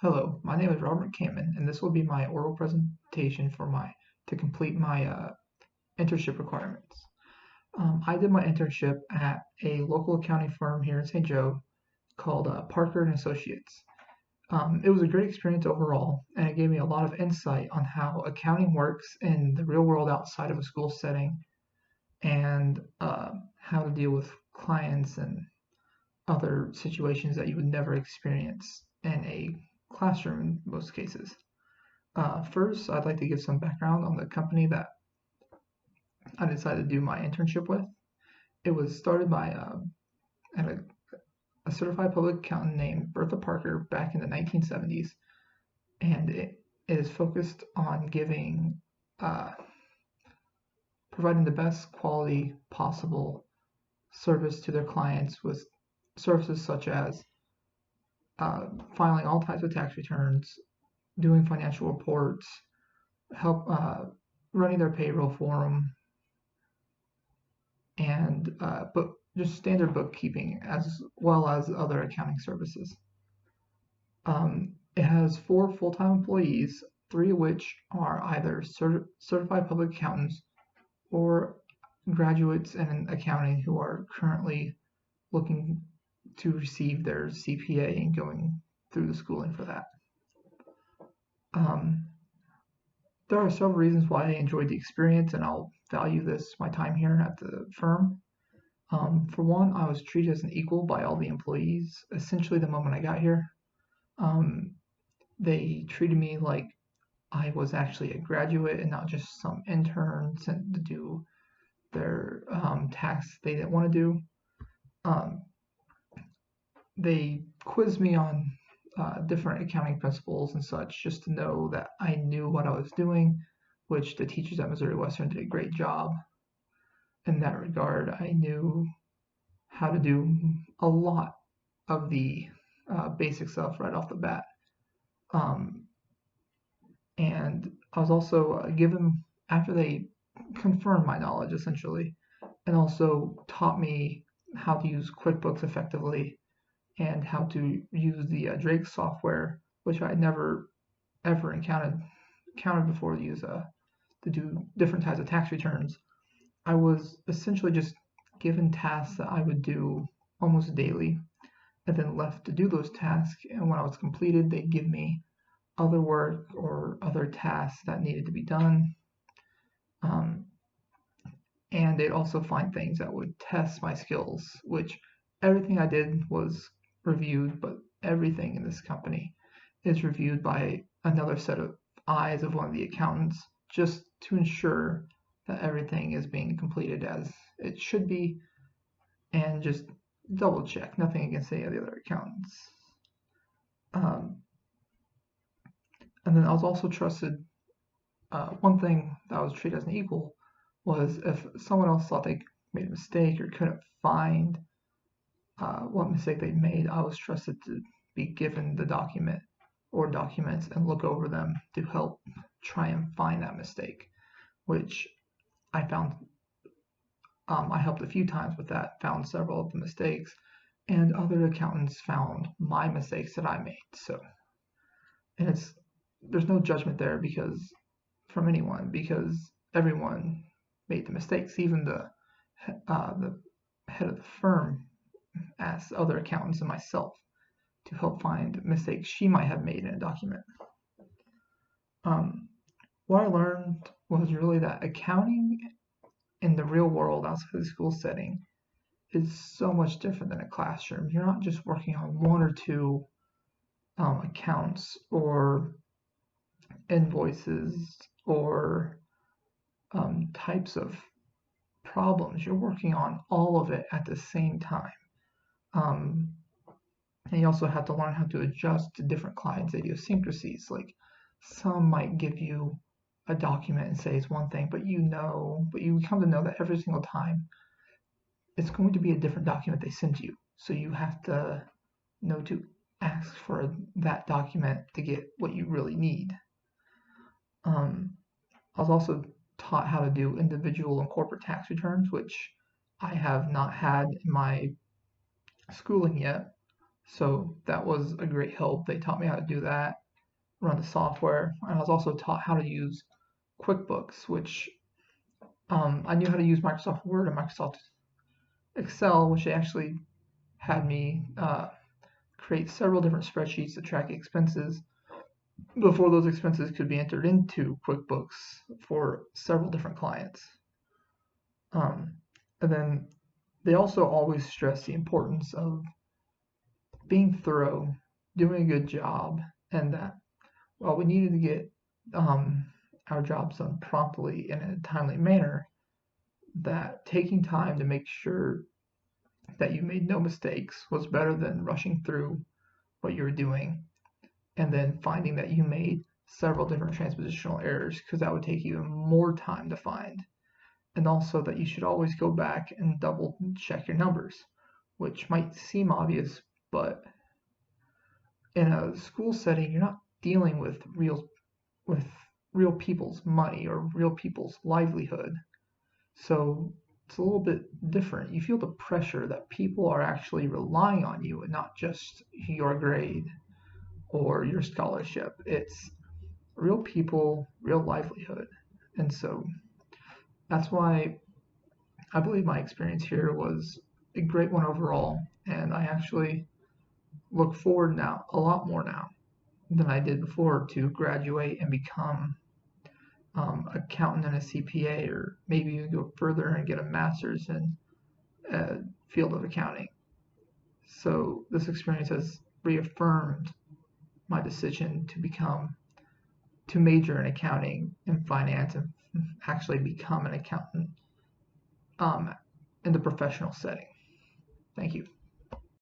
Hello, my name is Robert Kamen, and this will be my oral presentation to complete my internship requirements. I did my internship at a local accounting firm here in St. Joe called Parker and Associates. It was a great experience overall, and it gave me a lot of insight on how accounting works in the real world outside of a school setting, and how to deal with clients and other situations that you would never experience in a classroom in most cases. First, I'd like to give some background on the company that I decided to do my internship with. It was started by a certified public accountant named Bertha Parker back in the 1970s, and it is focused on uh, providing the best quality possible service to their clients with services such as filing all types of tax returns, doing financial reports, help running their payroll for them, and but just standard bookkeeping as well as other accounting services. It has 4 full-time employees, 3 of which are either certified public accountants or graduates in accounting who are currently looking to receive their CPA and going through the schooling for that. Um, there are several reasons why I enjoyed the experience, and I'll value my time here at the firm. For one, I was treated as an equal by all the employees essentially the moment I got here. Um, they treated me like I was actually a graduate and not just some intern sent to do their tasks they didn't want to do. Um, they quizzed me on different accounting principles and such just to know that I knew what I was doing, which the teachers at Missouri Western did a great job in that regard. I knew how to do a lot of the basic stuff right off the bat. Um, and I was also given, after they confirmed my knowledge essentially, and also taught me how to use QuickBooks effectively and how to use the Drake software, which I had never ever encountered before to do different types of tax returns. I was essentially just given tasks that I would do almost daily and then left to do those tasks. And when I was completed, they'd give me other work or other tasks that needed to be done. Um, and they'd also find things that would test my skills, which everything I did was reviewed, but everything in this company is reviewed by another set of eyes of one of the accountants just to ensure that everything is being completed as it should be, and just double check. Nothing against any of the other accountants. Um, and then I was also trusted. One thing that I was treated as an equal was if someone else thought they made a mistake or couldn't find what mistake they made, I was trusted to be given the document or documents and look over them to help try and find that mistake, which I found. I helped a few times with that, found several of the mistakes, and other accountants found my mistakes that I made. So, and there's no judgment there from anyone because everyone made the mistakes. Even the head of the firm asked other accountants and myself to help find mistakes she might have made in a document. What I learned was really that accounting in the real world outside of the school setting is so much different than a classroom. You're not just working on 1 or 2 accounts or invoices or types of problems. You're working on all of it at the same time. Um, and you also have to learn how to adjust to different clients' idiosyncrasies. Like some might give you a document and say it's one thing, but you come to know that every single time it's going to be a different document they send you. So you have to know to ask for that document to get what you really need. I was also taught how to do individual and corporate tax returns, which I have not had in my schooling yet. So that was a great help. They taught me how to do that, run the software, and I was also taught how to use QuickBooks, which I knew how to use Microsoft Word and Microsoft Excel, which they actually had me create several different spreadsheets to track expenses before those expenses could be entered into QuickBooks for several different clients. Um, and then they also always stress the importance of being thorough, doing a good job, and that while we needed to get our jobs done promptly and in a timely manner, that taking time to make sure that you made no mistakes was better than rushing through what you were doing and then finding that you made several different transpositional errors because that would take even more time to find. And also that you should always go back and double check your numbers, which might seem obvious, but in a school setting, you're not dealing with real people's money or real people's livelihood. So it's a little bit different. You feel the pressure that people are actually relying on you and not just your grade or your scholarship. It's real people, real livelihood. And so that's why I believe my experience here was a great one overall. And I actually look forward now, a lot more now than I did before, to graduate and become accountant and a CPA, or maybe even go further and get a master's in field of accounting. So this experience has reaffirmed my decision to major in accounting and finance and actually become an accountant um, in the professional setting. Thank you.